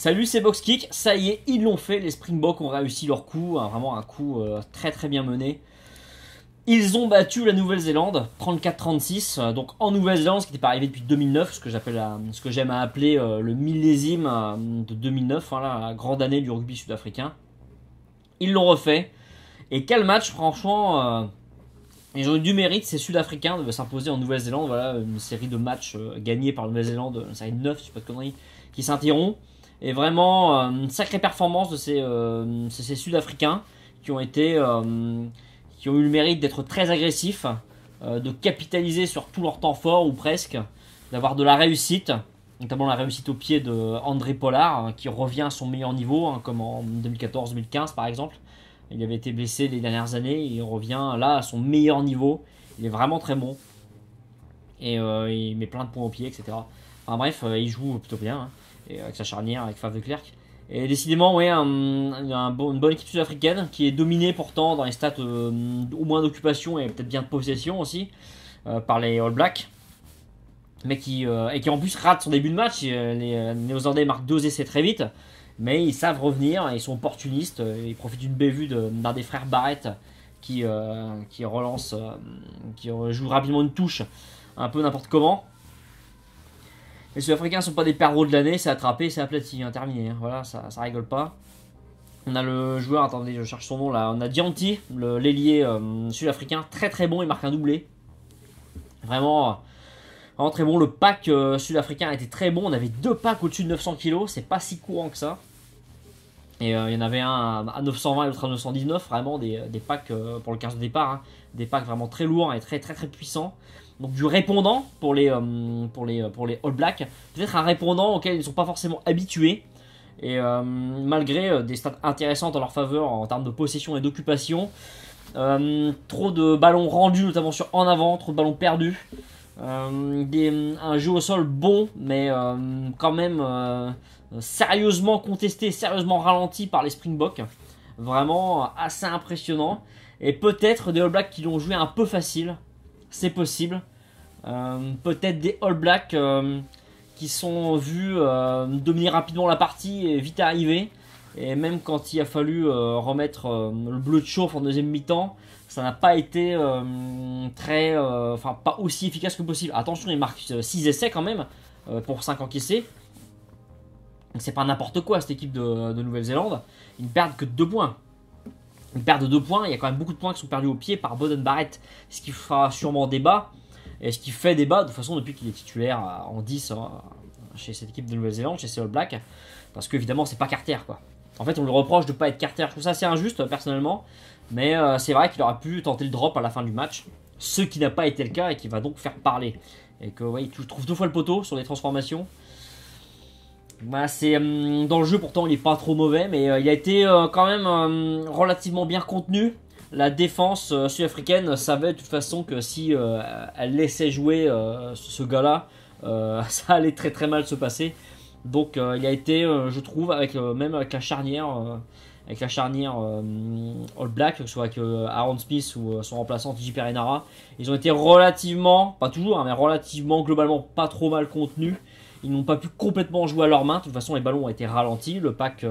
Salut, c'est Boxkick. Ça y est, ils l'ont fait. Les Springboks ont réussi leur coup. Hein, vraiment un coup très bien mené. Ils ont battu la Nouvelle-Zélande 34-36. Donc en Nouvelle-Zélande, ce qui n'était pas arrivé depuis 2009, ce que j'aime à appeler le millésime de 2009, hein, la grande année du rugby sud-africain. Ils l'ont refait. Et quel match, franchement. Ils ont eu du mérite, ces Sud-Africains de s'imposer en Nouvelle-Zélande. Voilà, une série de matchs gagnés par la Nouvelle-Zélande, une série de 9, si je ne dis pas de conneries, qui s'interrompt. Et vraiment, une sacrée performance de ces Sud-Africains qui ont eu le mérite d'être très agressifs, de capitaliser sur tout leur temps fort ou presque, d'avoir de la réussite, notamment la réussite au pied de André Pollard, qui revient à son meilleur niveau, comme en 2014-2015 par exemple. Il avait été blessé les dernières années, il revient là à son meilleur niveau. Il est vraiment très bon. Et il met plein de points au pied, etc. Enfin bref, il joue plutôt bien, hein, et avec sa charnière, avec Faf de Klerk. Et décidément, ouais, une bonne équipe sud-africaine qui est dominée pourtant dans les stats au moins d'occupation et peut-être bien de possession aussi par les All Blacks. Mais qui en plus rate son début de match. Les Néo-Zélandais marquent 2 essais très vite. Mais ils savent revenir, ils sont opportunistes, ils profitent d'une bévue d'un des frères Barrett qui relance, qui joue rapidement une touche un peu n'importe comment. Les Sud-Africains ne sont pas des perdreaux de l'année, c'est attrapé, c'est aplati, hein, terminé. Hein. Voilà, ça rigole pas. On a le joueur, attendez, je cherche son nom là, on a Dianti, l'ailier sud-africain, très bon, il marque un doublé. Vraiment très bon. Le pack sud-africain a été très bon. On avait 2 packs au-dessus de 900 kg. C'est pas si courant que ça. Et il y en avait un à 920 et l'autre à 919. Vraiment des packs pour le 15 de départ. Hein. Des packs vraiment très lourds et très puissants. Donc du répondant pour les All Blacks. Peut-être un répondant auquel ils ne sont pas forcément habitués. Et malgré des stats intéressantes en leur faveur en termes de possession et d'occupation. Trop de ballons rendus, notamment sur en avant. Trop de ballons perdus. Un jeu au sol bon, mais quand même sérieusement contesté, sérieusement ralenti par les Springboks. Vraiment assez impressionnant. Et peut-être des All Blacks qui l'ont joué un peu facile. C'est possible. Peut-être des All Blacks qui sont vus dominer rapidement la partie et vite arriver. Et même quand il a fallu remettre le bleu de chauffe en deuxième mi-temps, ça n'a pas été pas aussi efficace que possible. Attention, il marque 6 essais quand même pour 5 encaissés. Donc c'est pas n'importe quoi cette équipe de Nouvelle-Zélande. Ils ne perdent que 2 points. Ils perdent 2 points, il y a quand même beaucoup de points qui sont perdus au pied par Beauden Barrett, ce qui fera sûrement débat. Et ce qui fait débat de toute façon depuis qu'il est titulaire en 10 chez cette équipe de Nouvelle-Zélande, chez ces All Blacks. Parce qu'évidemment c'est pas Carter quoi. En fait on lui reproche de ne pas être Carter. Je trouve ça assez injuste personnellement. Mais c'est vrai qu'il aurait pu tenter le drop à la fin du match. Ce qui n'a pas été le cas et qui va donc faire parler. Et que ouais, il trouve 2 fois le poteau sur les transformations. Voilà, c'est dans le jeu pourtant il n'est pas trop mauvais. Mais il a été quand même relativement bien contenu. La défense sud-africaine savait de toute façon que si elle laissait jouer ce gars-là, ça allait très mal se passer. Donc il a été, je trouve, même avec la charnière, All Black, que ce soit avec Aaron Smith ou son remplaçant TJ Perenara, ils ont été relativement, pas toujours, hein, mais relativement, globalement pas trop mal contenus. Ils n'ont pas pu complètement jouer à leur main. De toute façon, les ballons ont été ralentis. Le pack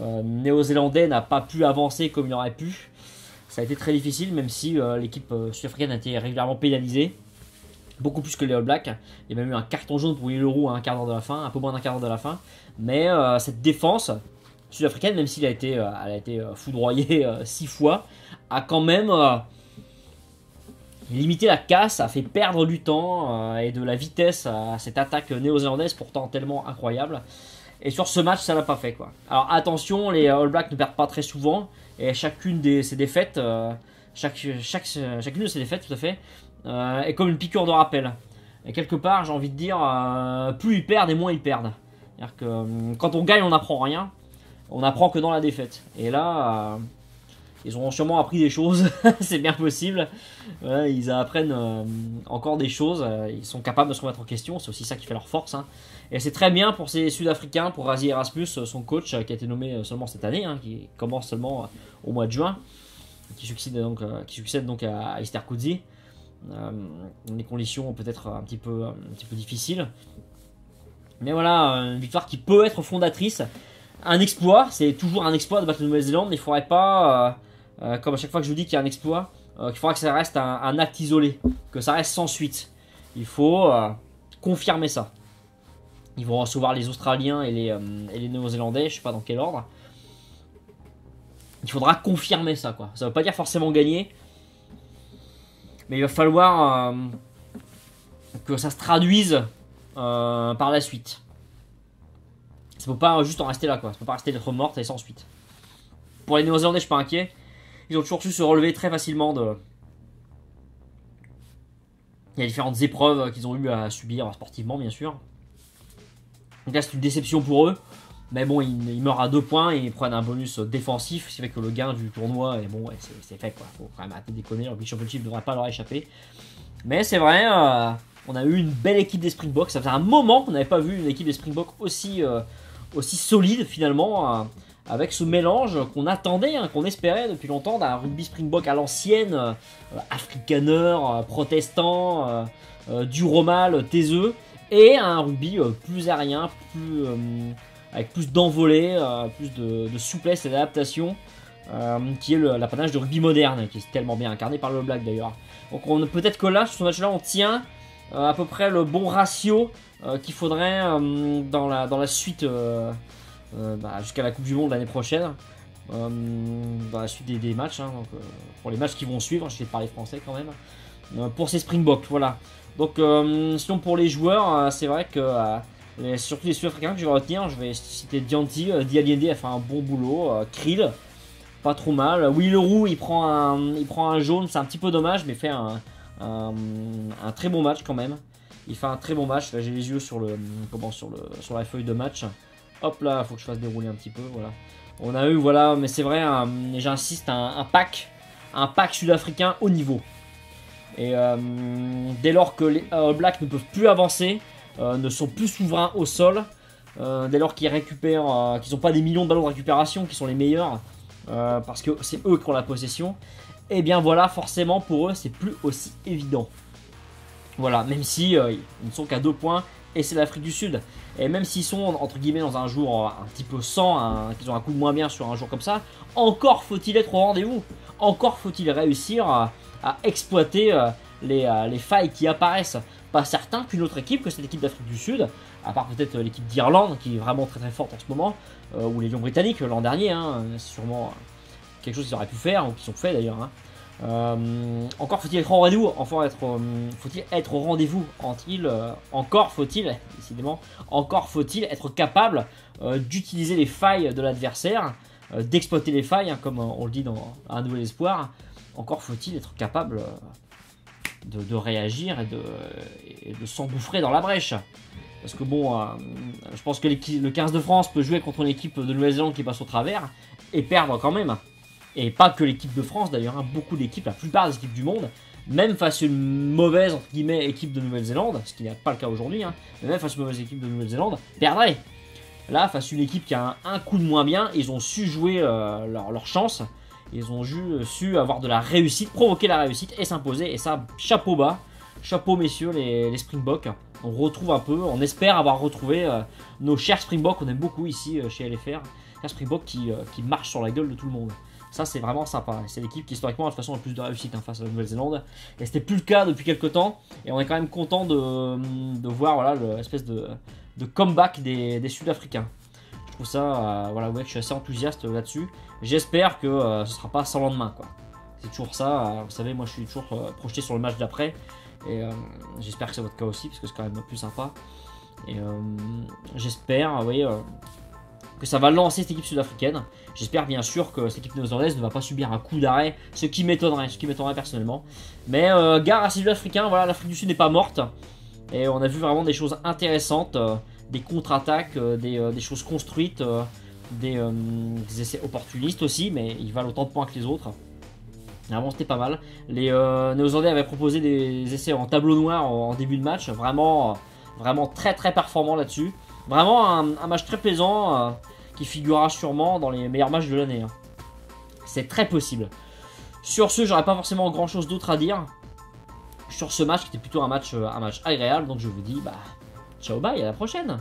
néo-zélandais n'a pas pu avancer comme il aurait pu. Ça a été très difficile, même si l'équipe sud-africaine a été régulièrement pénalisée. Beaucoup plus que les All Blacks. Il y a même eu un carton jaune pour Willie Leroux à un quart d'heure de la fin, un peu moins d'un quart d'heure de la fin. Mais cette défense sud-africaine, même s'il a été foudroyé 6 fois, a quand même limité la casse, a fait perdre du temps et de la vitesse à cette attaque néo-zélandaise pourtant tellement incroyable. Et sur ce match, ça l'a pas fait quoi. Alors attention, les All Blacks ne perdent pas très souvent et chacune de ces défaites, chacune de ces défaites tout à fait, est comme une piqûre de rappel. Et quelque part, j'ai envie de dire, plus ils perdent et moins ils perdent. C'est-à-dire que quand on gagne, on n'apprend rien. On apprend que dans la défaite. Et là, ils ont sûrement appris des choses. C'est bien possible. Voilà, ils apprennent encore des choses. Ils sont capables de se remettre en question. C'est aussi ça qui fait leur force. Hein. Et c'est très bien pour ces Sud-Africains, pour Rassie Erasmus, son coach, qui a été nommé seulement cette année, hein, qui commence seulement au mois de juin, qui succède donc à Esther Coetzee. Des conditions peut-être un petit peu difficiles. Mais voilà, une victoire qui peut être fondatrice. Un exploit, c'est toujours un exploit de battre la Nouvelle-Zélande. Il ne faudrait pas, comme à chaque fois que je vous dis qu'il y a un exploit, qu'il faudra que ça reste un acte isolé, que ça reste sans suite. Il faut confirmer ça. Ils vont recevoir les Australiens et les Néo-Zélandais, je sais pas dans quel ordre. Il faudra confirmer ça, quoi. Ça veut pas dire forcément gagner, mais il va falloir que ça se traduise par la suite. Ça peut pas juste en rester là, quoi. Ça peut pas rester d'être morte et sans suite. Pour les Néo-Zélandais, je suis pas inquiet. Ils ont toujours su se relever très facilement de... Il y a différentes épreuves qu'ils ont eu à subir sportivement, bien sûr. Donc là, c'est une déception pour eux. Mais bon, ils meurent à 2 points et ils prennent un bonus défensif. Ce qui fait que le gain du tournoi, et bon, ouais, c'est fait, quoi. Faut quand même arrêter de déconner. Le Big Championship ne devrait pas leur échapper. Mais c'est vrai, on a eu une belle équipe des Springboks. Ça faisait un moment qu'on n'avait pas vu une équipe des Springboks aussi solide, finalement. Avec ce mélange qu'on attendait, qu'on espérait depuis longtemps, d'un rugby Springbok à l'ancienne, afrikaner, protestant, duromal, taiseux, et un rugby plus aérien, avec plus d'envolée, plus de souplesse et d'adaptation, qui est l'apanage de rugby moderne, qui est tellement bien incarné par le Black d'ailleurs. Donc peut-être que là, sur ce match-là, on tient à peu près le bon ratio qu'il faudrait dans la suite... jusqu'à la Coupe du Monde l'année prochaine, dans la suite des matchs, donc, pour les matchs qui vont suivre, je vais parler français quand même, pour ces Springboks, voilà. Donc sinon pour les joueurs, c'est vrai que surtout les Sud-Africains que je vais retenir, je vais citer Dianti, Dialiende a fait un bon boulot, Krill, pas trop mal, Will Leroux il prend un jaune, c'est un petit peu dommage, mais fait un très bon match quand même. Il fait un très bon match, j'ai les yeux sur la feuille de match. Hop là, il faut que je fasse dérouler un petit peu, voilà. On a eu, voilà, mais c'est vrai, j'insiste, un pack sud-africain haut niveau. Et dès lors que les All Blacks ne peuvent plus avancer, ne sont plus souverains au sol, dès lors qu'ils récupèrent, qu'ils n'ont pas des millions de ballons de récupération, qui sont les meilleurs, parce que c'est eux qui ont la possession, et bien voilà, forcément pour eux, c'est plus aussi évident. Voilà, même si ils ne sont qu'à 2 points, et c'est l'Afrique du Sud. Et même s'ils sont, entre guillemets, dans un jour un petit peu sans, qu'ils ont un coup de moins bien sur un jour comme ça, encore faut-il être au rendez-vous. Encore faut-il réussir à exploiter les failles qui apparaissent. Pas certain qu'une autre équipe que cette équipe d'Afrique du Sud, à part peut-être l'équipe d'Irlande, qui est vraiment très très forte en ce moment, ou les Lions britanniques l'an dernier, c'est sûrement quelque chose qu'ils auraient pu faire, ou qu'ils ont fait d'ailleurs. Encore faut-il être au rendez-vous, faut-il être au rendez-vous, encore faut-il, décidément, encore faut-il être capable d'utiliser les failles de l'adversaire, d'exploiter les failles, comme on le dit dans Un Nouvel Espoir. Encore faut-il être capable de réagir et de s'engouffrer dans la brèche. Parce que bon, je pense que le 15 de France peut jouer contre une équipe de Nouvelle-Zélande qui passe au travers et perdre quand même. Et pas que l'équipe de France d'ailleurs, beaucoup d'équipes, la plupart des équipes du monde, même face à une mauvaise entre guillemets équipe de Nouvelle-Zélande, ce qui n'est pas le cas aujourd'hui, mais même face à une mauvaise équipe de Nouvelle-Zélande, perdraient. Là, face à une équipe qui a un coup de moins bien, ils ont su jouer leur chance, ils ont su avoir de la réussite, provoquer la réussite et s'imposer. Et ça, chapeau bas, chapeau messieurs les Springboks. On retrouve un peu, on espère avoir retrouvé nos chers Springboks, on aime beaucoup ici chez LFR, les Springboks qui marchent sur la gueule de tout le monde. Ça, c'est vraiment sympa. C'est l'équipe qui, historiquement, a de toute façon le plus de réussite face à la Nouvelle-Zélande. Et c'était plus le cas depuis quelques temps. Et on est quand même content de voir voilà, l'espèce de comeback des Sud-Africains. Je trouve ça, voilà, ouais, je suis assez enthousiaste là-dessus. J'espère que ce sera pas sans lendemain, quoi. C'est toujours ça. Vous savez, moi, je suis toujours projeté sur le match d'après. Et j'espère que c'est votre cas aussi, parce que c'est quand même plus sympa. Et j'espère, vous voyez... que ça va lancer cette équipe sud-africaine. J'espère bien sûr que cette équipe néo-zélandaise ne va pas subir un coup d'arrêt, ce qui m'étonnerait personnellement. Mais gare à ces Sud-Africains, voilà, l'Afrique du Sud n'est pas morte. Et on a vu vraiment des choses intéressantes, des contre-attaques, des choses construites, des essais opportunistes aussi, mais ils valent autant de points que les autres. Vraiment, c'était pas mal. Les Néo-Zélandais avaient proposé des essais en tableau noir en début de match, vraiment très très performant là-dessus. Vraiment un match très plaisant qui figurera sûrement dans les meilleurs matchs de l'année. C'est très possible. Sur ce, j'aurais pas forcément grand chose d'autre à dire sur ce match qui était plutôt un match agréable. Donc je vous dis Ciao, bye, à la prochaine.